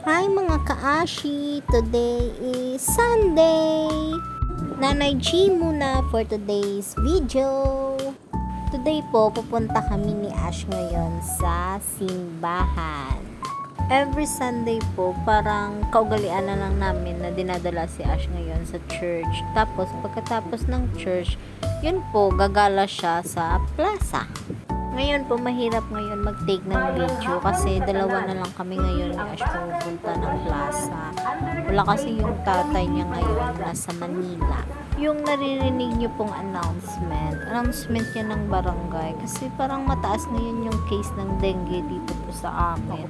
Hi mga kaashi! Today is Sunday! Nanay G muna for today's video. Today po, pupunta kami ni Ash ngayon sa simbahan. Every Sunday po, parang kaugalian na lang namin na dinadala si Ash ngayon sa church. Tapos, pagkatapos ng church, yun po, gagala siya sa plaza. Ngayon po, mahirap ngayon mag-take ng video kasi dalawa na lang kami ngayon ni Ash pupunta ng plaza. Wala kasi yung tatay niya ngayon nasa Manila. Yung naririnig niyo pong announcement niya ng barangay kasi parang mataas ngayon yung case ng dengue dito po sa amin.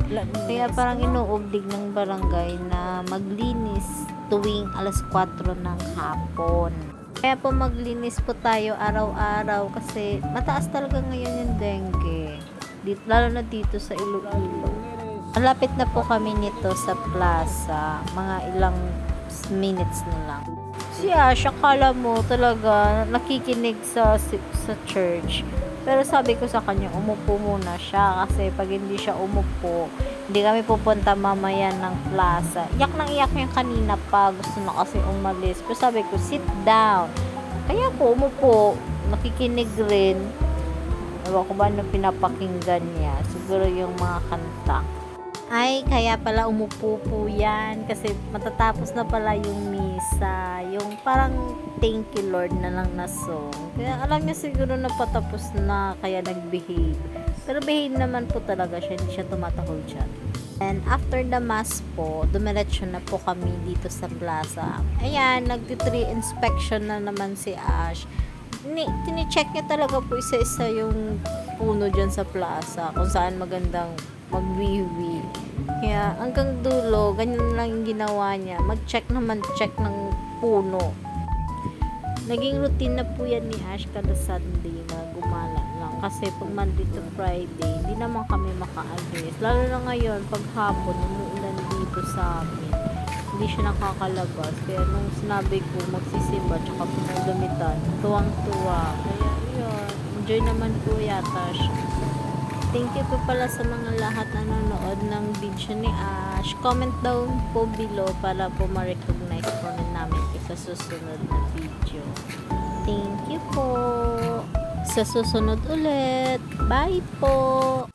Kaya parang inuubdig ng barangay na maglinis tuwing alas 4 ng hapon. Kaya po maglinis po tayo araw-araw kasi mataas talaga ngayon yung dengue. Lalo na dito sa Iloilo. Malapit na po kami nito sa plaza. Mga ilang minutes na lang. Si Ash, akala mo talaga nakikinig sa church. Pero sabi ko sa kanya, umupo muna siya kasi pag hindi siya umupo, hindi kami pupunta mamaya ng plaza. Iyak nang iyak yung kanina pa, gusto na kasi umalis. Pero sabi ko, sit down. Kaya po, umupo, nakikinig rin. Ewan ko ba ano pinapakinggan niya. Siguro yung mga kanta. Ay, kaya pala umupo po yan kasi matatapos na pala yung misa. Yung parang thank you Lord na lang na song. Kaya alam niya siguro na patapos na kaya nag-behave. Pero behave naman po talaga siya, hindi siya tumatahol dyan. And after the mass po, dumiretso na po kami dito sa plaza. Ayan, nag-tree inspection na naman si Ash. Tini-check niya talaga po isa-isa yung puno dyan sa plaza kung saan magandang magwiwi. Kaya hanggang dulo, ganyan lang yung ginawa niya. Mag-check ng puno. Naging routine na po yan ni Ash kada Sunday na gumala lang. Kasi pag Monday to Friday, hindi naman kami makaalis. Lalo na ngayon, pag hapon, umuulan dito sa amin. Hindi siya nakakalabas. Kaya nung sinabi ko magsisimba, tsaka pinagamitan, tuwang-tuwa. Kaya yun, enjoy naman po yata siya. Thank you po pala sa mga lahat na nanonood ng video ni Ash. Comment down po below para po ma-recognize po rin namin sa susunod na video. Thank you po. Sa susunod ulit. Bye po.